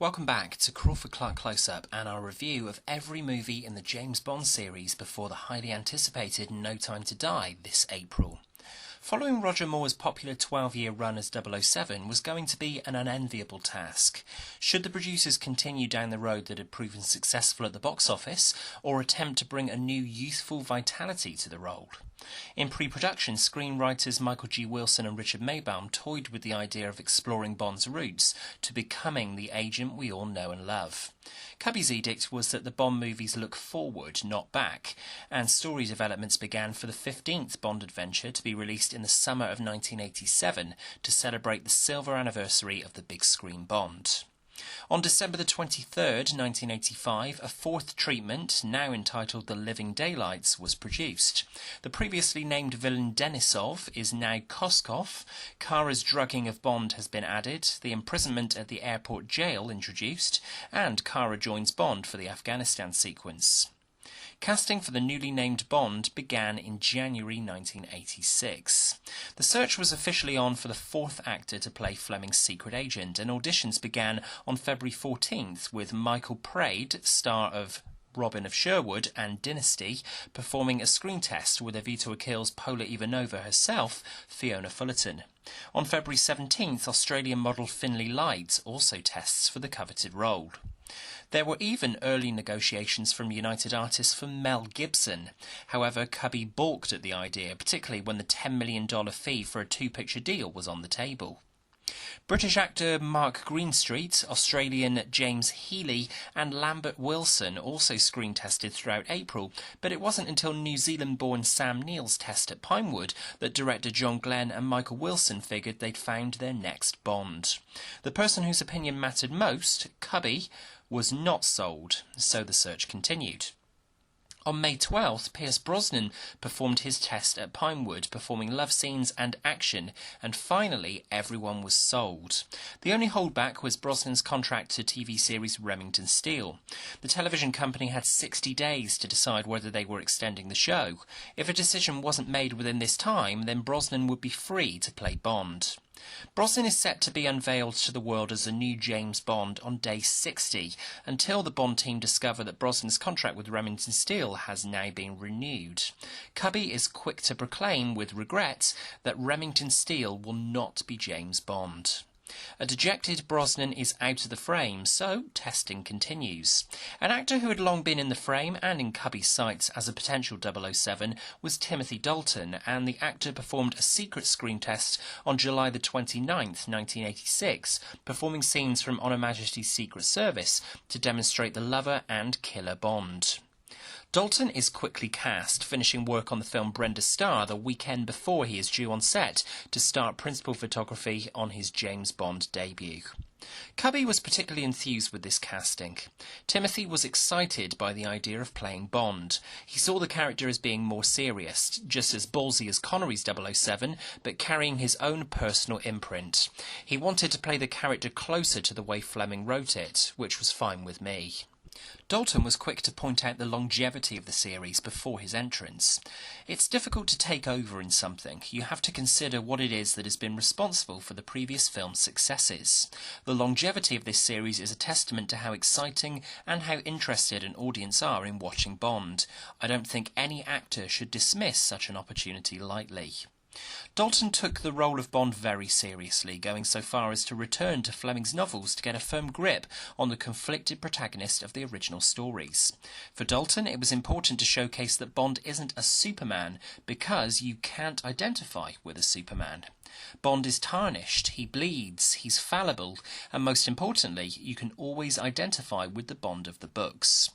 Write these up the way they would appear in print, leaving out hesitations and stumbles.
Welcome back to Crawford-Clark Close-Up and our review of every movie in the James Bond series before the highly anticipated No Time to Die this April. Following Roger Moore's popular 12-year run as 007 was going to be an unenviable task. Should the producers continue down the road that had proven successful at the box office, or attempt to bring a new youthful vitality to the role? In pre-production, screenwriters Michael G. Wilson and Richard Maybaum toyed with the idea of exploring Bond's roots to becoming the agent we all know and love. Cubby's edict was that the Bond movies look forward, not back, and story developments began for the 15th Bond adventure to be released in the summer of 1987 to celebrate the silver anniversary of the big screen Bond. On December the 23rd, 1985, a fourth treatment, now entitled The Living Daylights, was produced. The previously named villain Denisov is now Koskov, Kara's drugging of Bond has been added, the imprisonment at the airport jail introduced, and Kara joins Bond for the Afghanistan sequence. Casting for the newly named Bond began in January 1986. The search was officially on for the fourth actor to play Fleming's secret agent, and auditions began on February 14th with Michael Praed, star of Robin of Sherwood and Dynasty, performing a screen test with Evita Akil's Paula Ivanova herself, Fiona Fullerton. On February 17th, Australian model Finlay Light also tests for the coveted role. There were even early negotiations from United Artists for Mel Gibson. However, Cubby balked at the idea, particularly when the $10 million fee for a two-picture deal was on the table. British actor Mark Greenstreet, Australian James Healy and Lambert Wilson also screen tested throughout April, but it wasn't until New Zealand-born Sam Neill's test at Pinewood that director John Glenn and Michael Wilson figured they'd found their next Bond. The person whose opinion mattered most, Cubby, was not sold, so the search continued. On May 12th, Pierce Brosnan performed his test at Pinewood, performing love scenes and action, and finally everyone was sold. The only holdback was Brosnan's contract to TV series Remington Steele. The television company had 60 days to decide whether they were extending the show. If a decision wasn't made within this time, then Brosnan would be free to play Bond. Brosnan is set to be unveiled to the world as a new James Bond on day 60, until the Bond team discover that Brosnan's contract with Remington Steele has now been renewed. Cubby is quick to proclaim, with regret, that Remington Steele will not be James Bond. A dejected Brosnan is out of the frame, so testing continues. An actor who had long been in the frame and in Cubby's sights as a potential 007 was Timothy Dalton, and the actor performed a secret screen test on July the 29th, 1986, performing scenes from On Her Majesty's Secret Service to demonstrate the lover and killer Bond. Dalton is quickly cast, finishing work on the film Brenda Starr the weekend before he is due on set to start principal photography on his James Bond debut. Cubby was particularly enthused with this casting. Timothy was excited by the idea of playing Bond. He saw the character as being more serious, just as ballsy as Connery's 007, but carrying his own personal imprint. He wanted to play the character closer to the way Fleming wrote it, which was fine with me. Dalton was quick to point out the longevity of the series before his entrance. It's difficult to take over in something. You have to consider what it is that has been responsible for the previous film's successes. The longevity of this series is a testament to how exciting and how interested an audience are in watching Bond. I don't think any actor should dismiss such an opportunity lightly. Dalton took the role of Bond very seriously, going so far as to return to Fleming's novels to get a firm grip on the conflicted protagonist of the original stories. For Dalton, it was important to showcase that Bond isn't a Superman, because you can't identify with a Superman. Bond is tarnished, he bleeds, he's fallible, and most importantly, you can always identify with the Bond of the books.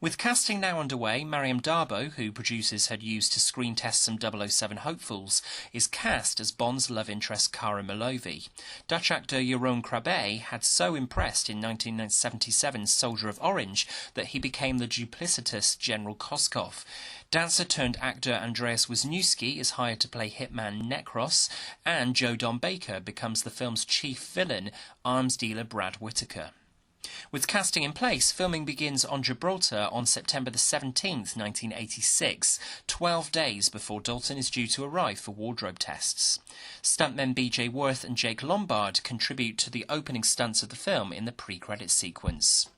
With casting now underway, Mariam Darbo, who producers had used to screen test some 007 hopefuls, is cast as Bond's love interest Cara Milovi. Dutch actor Jeroen Krabbe had so impressed in 1977's Soldier of Orange that he became the duplicitous General Koskov. Dancer-turned-actor Andreas Wisniewski is hired to play hitman Necros, and Joe Don Baker becomes the film's chief villain, arms dealer Brad Whitaker. With casting in place, filming begins on Gibraltar on September the 17th, 1986, 12 days before Dalton is due to arrive for wardrobe tests. Stuntmen B.J. Worth and Jake Lombard contribute to the opening stunts of the film in the pre-credits sequence.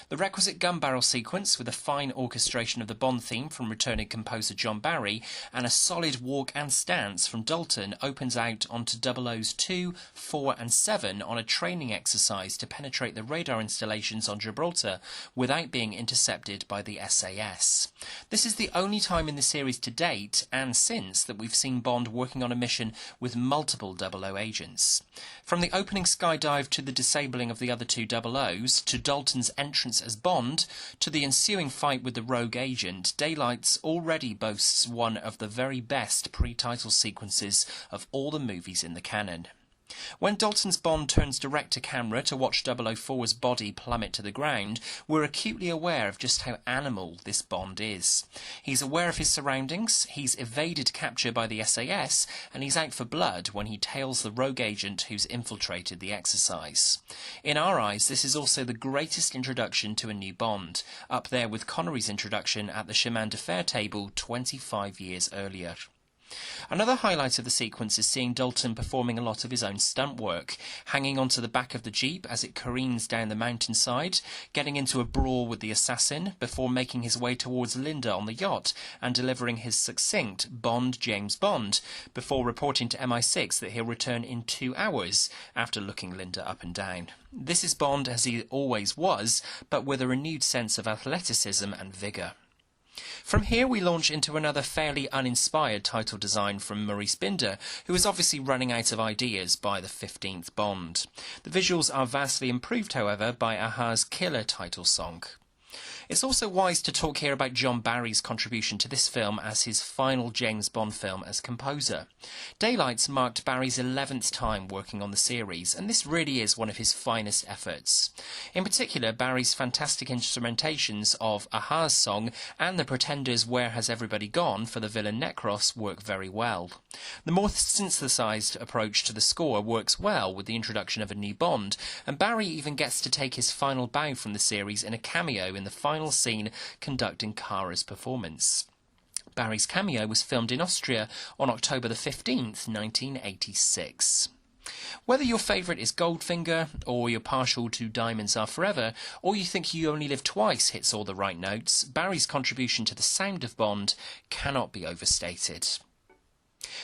The requisite gun barrel sequence, with a fine orchestration of the Bond theme from returning composer John Barry, and a solid walk and stance from Dalton, opens out onto 00's 2, 4 and 7 on a training exercise to penetrate the radar installations on Gibraltar without being intercepted by the SAS. This is the only time in the series to date, and since, that we've seen Bond working on a mission with multiple 00 agents. From the opening skydive to the disabling of the other two 00s, to Dalton's entrance as Bond, to the ensuing fight with the rogue agent, Daylights already boasts one of the very best pre-title sequences of all the movies in the canon. When Dalton's Bond turns direct to camera to watch 004's body plummet to the ground, we're acutely aware of just how animal this Bond is. He's aware of his surroundings, he's evaded capture by the SAS, and he's out for blood when he tails the rogue agent who's infiltrated the exercise. In our eyes, this is also the greatest introduction to a new Bond, up there with Connery's introduction at the Chemin de Fer table 25 years earlier. Another highlight of the sequence is seeing Dalton performing a lot of his own stunt work, hanging onto the back of the Jeep as it careens down the mountainside, getting into a brawl with the assassin, before making his way towards Linda on the yacht and delivering his succinct "Bond, James Bond," before reporting to MI6 that he'll return in 2 hours after looking Linda up and down. This is Bond as he always was, but with a renewed sense of athleticism and vigour. From here we launch into another fairly uninspired title design from Maurice Binder, who is obviously running out of ideas by the 15th Bond. The visuals are vastly improved, however, by a-ha's killer title song. It's also wise to talk here about John Barry's contribution to this film as his final James Bond film as composer. Daylights marked Barry's 11th time working on the series, and this really is one of his finest efforts. In particular, Barry's fantastic instrumentations of a-ha's song and the Pretenders' Where Has Everybody Gone for the villain Necros work very well. The more synthesized approach to the score works well with the introduction of a new Bond, and Barry even gets to take his final bow from the series in a cameo in the final scene conducting Kara's performance. Barry's cameo was filmed in Austria on October the 15th, 1986. Whether your favourite is Goldfinger, or you're partial to Diamonds Are Forever, or you think You Only Live Twice hits all the right notes, Barry's contribution to the sound of Bond cannot be overstated.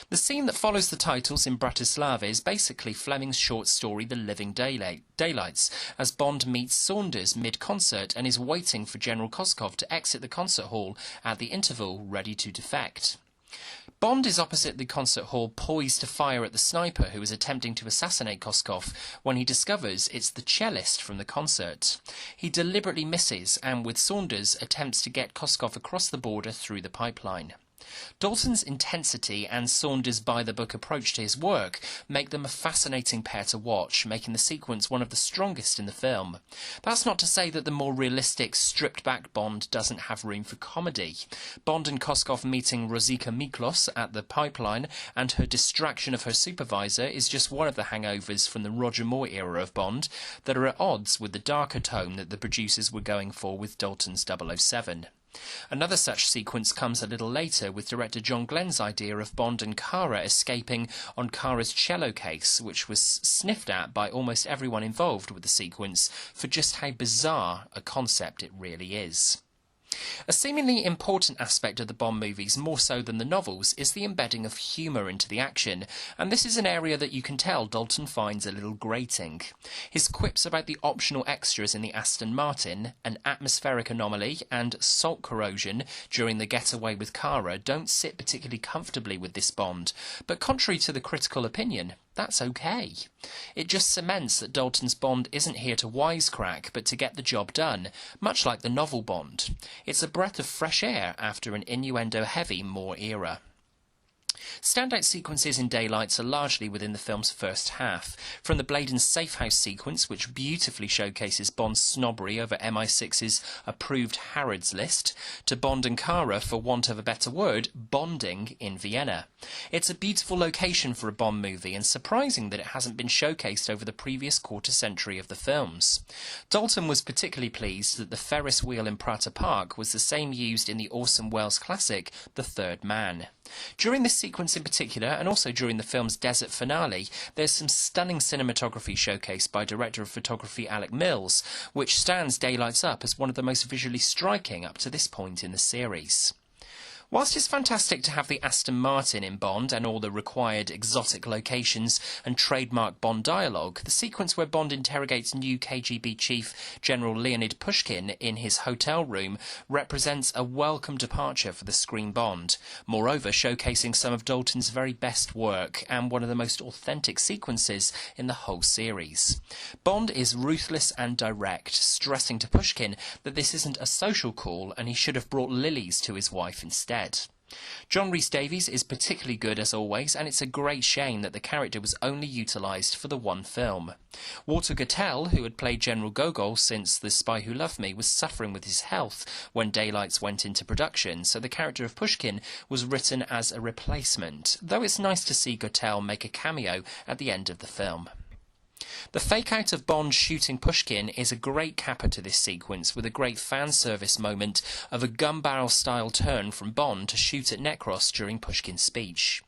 The scene that follows the titles in Bratislava is basically Fleming's short story The Living Daylights, as Bond meets Saunders mid-concert and is waiting for General Koskov to exit the concert hall at the interval, ready to defect. Bond is opposite the concert hall, poised to fire at the sniper who is attempting to assassinate Koskov, when he discovers it's the cellist from the concert. He deliberately misses and, with Saunders, attempts to get Koskov across the border through the pipeline. Dalton's intensity and Saunders' by-the-book approach to his work make them a fascinating pair to watch, making the sequence one of the strongest in the film. That's not to say that the more realistic, stripped-back Bond doesn't have room for comedy. Bond and Koskov meeting Rosika Miklos at the pipeline and her distraction of her supervisor is just one of the hangovers from the Roger Moore era of Bond that are at odds with the darker tone that the producers were going for with Dalton's 007. Another such sequence comes a little later with director John Glenn's idea of Bond and Kara escaping on Kara's cello case, which was sniffed at by almost everyone involved with the sequence for just how bizarre a concept it really is. A seemingly important aspect of the Bond movies, more so than the novels, is the embedding of humour into the action, and this is an area that you can tell Dalton finds a little grating. His quips about the optional extras in the Aston Martin, an atmospheric anomaly, and salt corrosion during the getaway with Kara don't sit particularly comfortably with this Bond, but contrary to the critical opinion, that's okay. It just cements that Dalton's Bond isn't here to wisecrack, but to get the job done, much like the novel Bond. It's a breath of fresh air after an innuendo-heavy Moore era. Standout sequences in Daylights are largely within the film's first half, from the Bladen safe house sequence, which beautifully showcases Bond's snobbery over MI6's approved Harrods list, to Bond and Kara, for want of a better word, bonding in Vienna. It's a beautiful location for a Bond movie, and surprising that it hasn't been showcased over the previous quarter century of the films. Dalton was particularly pleased that the Ferris wheel in Prater Park was the same used in the Orson Welles classic The Third Man. During this sequence in particular, and also during the film's desert finale, there's some stunning cinematography showcased by director of photography Alec Mills, which stands Daylights up as one of the most visually striking up to this point in the series. Whilst it's fantastic to have the Aston Martin in Bond and all the required exotic locations and trademark Bond dialogue, the sequence where Bond interrogates new KGB chief General Leonid Pushkin in his hotel room represents a welcome departure for the screen Bond, moreover showcasing some of Dalton's very best work and one of the most authentic sequences in the whole series. Bond is ruthless and direct, stressing to Pushkin that this isn't a social call and he should have brought lilies to his wife instead. John Rhys-Davies is particularly good as always, and it's a great shame that the character was only utilised for the one film. Walter Gotell, who had played General Gogol since The Spy Who Loved Me, was suffering with his health when Daylights went into production, so the character of Pushkin was written as a replacement, though it's nice to see Gotell make a cameo at the end of the film. The fake-out of Bond shooting Pushkin is a great capper to this sequence, with a great fan service moment of a gun barrel style turn from Bond to shoot at Necros during Pushkin's speech.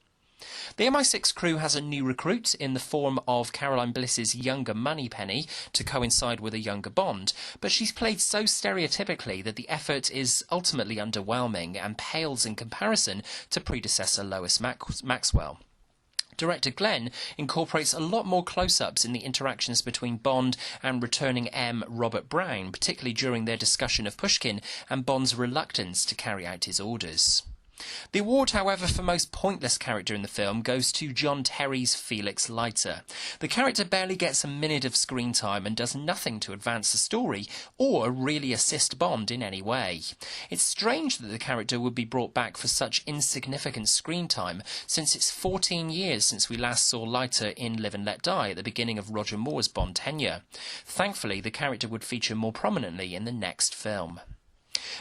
The MI6 crew has a new recruit in the form of Caroline Bliss's younger Moneypenny to coincide with a younger Bond, but she's played so stereotypically that the effort is ultimately underwhelming and pales in comparison to predecessor Lois Maxwell. Director Glenn incorporates a lot more close-ups in the interactions between Bond and returning M. Robert Brown, particularly during their discussion of Pushkin and Bond's reluctance to carry out his orders. The award, however, for most pointless character in the film goes to John Terry's Felix Leiter. The character barely gets a minute of screen time and does nothing to advance the story or really assist Bond in any way. It's strange that the character would be brought back for such insignificant screen time, since it's 14 years since we last saw Leiter in Live and Let Die at the beginning of Roger Moore's Bond tenure. Thankfully, the character would feature more prominently in the next film.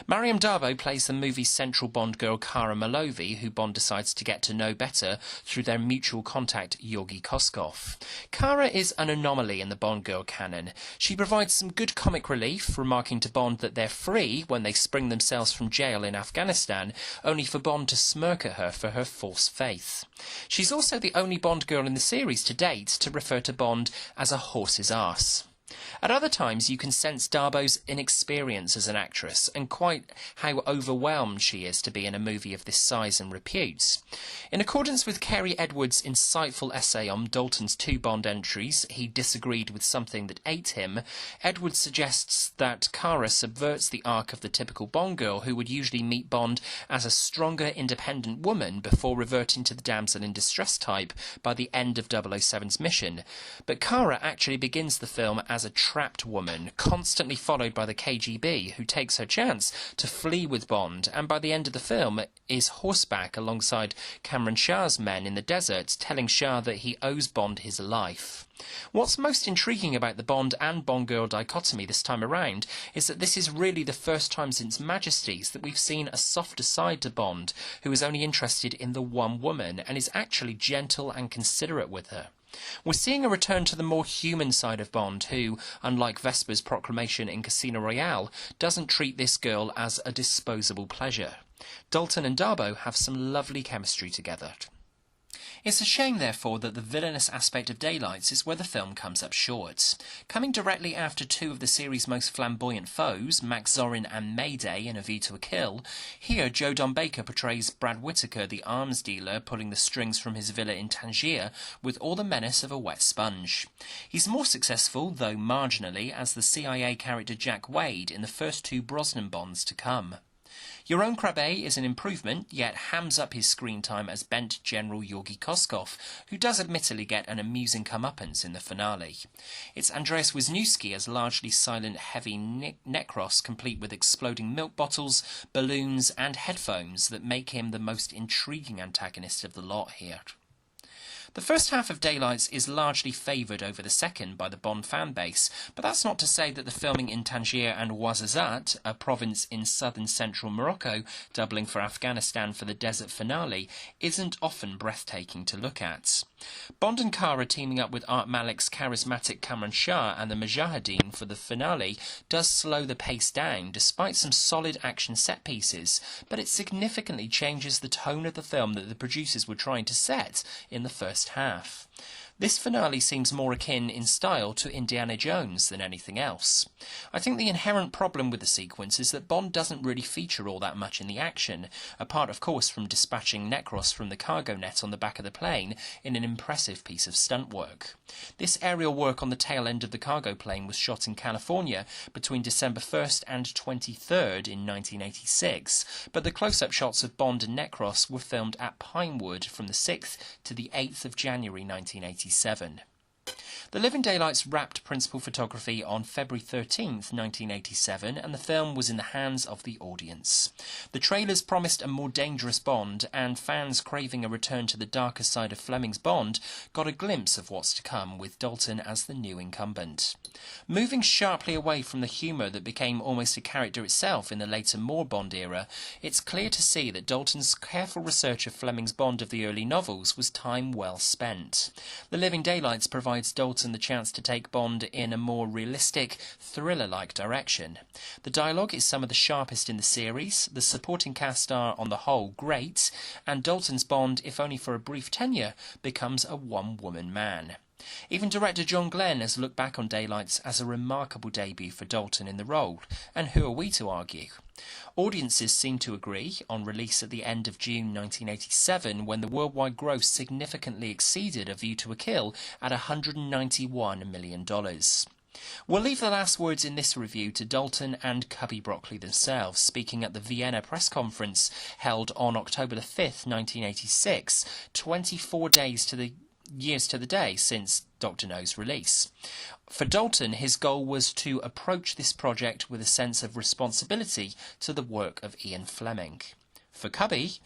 Mariam Darbo plays the movie's central Bond girl Kara Malovi, who Bond decides to get to know better through their mutual contact Georgi Koskov. Kara is an anomaly in the Bond girl canon. She provides some good comic relief, remarking to Bond that they're free when they spring themselves from jail in Afghanistan, only for Bond to smirk at her for her false faith. She's also the only Bond girl in the series to date to refer to Bond as a horse's arse. At other times you can sense Darbo's inexperience as an actress and quite how overwhelmed she is to be in a movie of this size and repute. In accordance with Kerry Edwards' insightful essay on Dalton's two Bond entries, He Disagreed with Something That Ate Him, Edwards suggests that Kara subverts the arc of the typical Bond girl who would usually meet Bond as a stronger, independent woman before reverting to the damsel in distress type by the end of 007's mission. But Kara actually begins the film as a trapped woman, constantly followed by the KGB, who takes her chance to flee with Bond, and by the end of the film is horseback alongside Cameron Shah's men in the desert, telling Shah that he owes Bond his life. What's most intriguing about the Bond and Bond girl dichotomy this time around is that this is really the first time since Majesties that we've seen a softer side to Bond, who is only interested in the one woman and is actually gentle and considerate with her. We're seeing a return to the more human side of Bond, who, unlike Vesper's proclamation in Casino Royale, doesn't treat this girl as a disposable pleasure. Dalton and Darbo have some lovely chemistry together. It's a shame, therefore, that the villainous aspect of Daylights is where the film comes up short. Coming directly after two of the series' most flamboyant foes, Max Zorin and Mayday in A View to a Kill, here Joe Don Baker portrays Brad Whitaker, the arms dealer pulling the strings from his villa in Tangier with all the menace of a wet sponge. He's more successful, though marginally, as the CIA character Jack Wade in the first two Brosnan Bonds to come. Your Own Crabbe is an improvement, yet hams up his screen time as bent General Georgi Koskov, who does admittedly get an amusing comeuppance in the finale. It's Andreas Wisniewski as largely silent, heavy Necros, complete with exploding milk bottles, balloons and headphones that make him the most intriguing antagonist of the lot here. The first half of Daylights is largely favoured over the second by the Bond fan base, but that's not to say that the filming in Tangier and Ouarzazate, a province in southern central Morocco, doubling for Afghanistan for the desert finale, isn't often breathtaking to look at. Bond and Kara teaming up with Art Malik's charismatic Kamran Shah and the Mujahideen for the finale does slow the pace down despite some solid action set pieces, but it significantly changes the tone of the film that the producers were trying to set in the first half. This finale seems more akin in style to Indiana Jones than anything else. I think the inherent problem with the sequence is that Bond doesn't really feature all that much in the action, apart of course from dispatching Necros from the cargo net on the back of the plane in an impressive piece of stunt work. This aerial work on the tail end of the cargo plane was shot in California between December 1st and 23rd in 1986, but the close-up shots of Bond and Necros were filmed at Pinewood from the 6th to the 8th of January 1987. The Living Daylights wrapped principal photography on February 13th, 1987, and the film was in the hands of the audience. The trailers promised a more dangerous Bond, and fans craving a return to the darker side of Fleming's Bond got a glimpse of what's to come with Dalton as the new incumbent. Moving sharply away from the humour that became almost a character itself in the later Moore Bond era, it's clear to see that Dalton's careful research of Fleming's Bond of the early novels was time well spent. The Living Daylights provides Dalton the chance to take Bond in a more realistic, thriller-like direction. The dialogue is some of the sharpest in the series, the supporting cast are, on the whole, great, and Dalton's Bond, if only for a brief tenure, becomes a one-woman man. Even director John Glenn has looked back on Daylights as a remarkable debut for Dalton in the role, and who are we to argue? Audiences seem to agree, on release at the end of June 1987, when the worldwide gross significantly exceeded A View to a Kill at $191 million. We'll leave the last words in this review to Dalton and Cubby Broccoli themselves, speaking at the Vienna press conference held on October the 5th, 1986, 24 years to the day since Dr. No's release. For Dalton, his goal was to approach this project with a sense of responsibility to the work of Ian Fleming. For Cubby,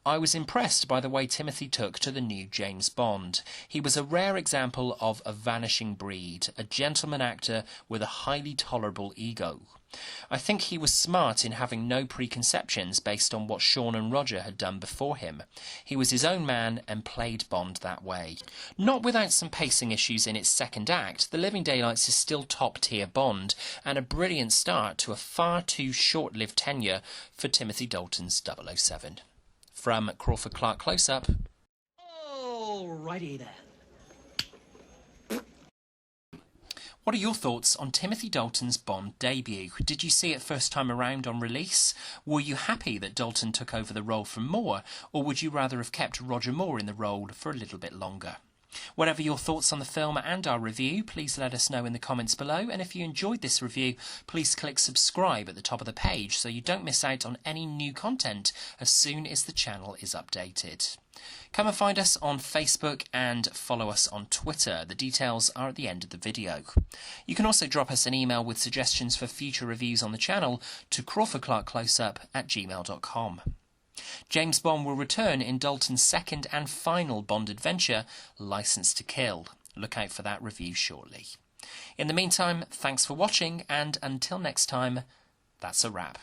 I was impressed by the way Timothy took to the new James Bond. He was a rare example of a vanishing breed, a gentleman actor with a highly tolerable ego. I think he was smart in having no preconceptions based on what Sean and Roger had done before him. He was his own man and played Bond that way. Not without some pacing issues in its second act, The Living Daylights is still top-tier Bond, and a brilliant start to a far too short-lived tenure for Timothy Dalton's 007. From Crawford-Clark Close-Up. Alrighty then. What are your thoughts on Timothy Dalton's Bond debut? Did you see it first time around on release? Were you happy that Dalton took over the role from Moore, or would you rather have kept Roger Moore in the role for a little bit longer? Whatever your thoughts on the film and our review, please let us know in the comments below, and if you enjoyed this review, please click subscribe at the top of the page so you don't miss out on any new content as soon as the channel is updated. Come and find us on Facebook and follow us on Twitter. The details are at the end of the video. You can also drop us an email with suggestions for future reviews on the channel to crawfordclarkcloseup@gmail.com. James Bond will return in Dalton's second and final Bond adventure, Licence to Kill. Look out for that review shortly. In the meantime, thanks for watching, and until next time, that's a wrap.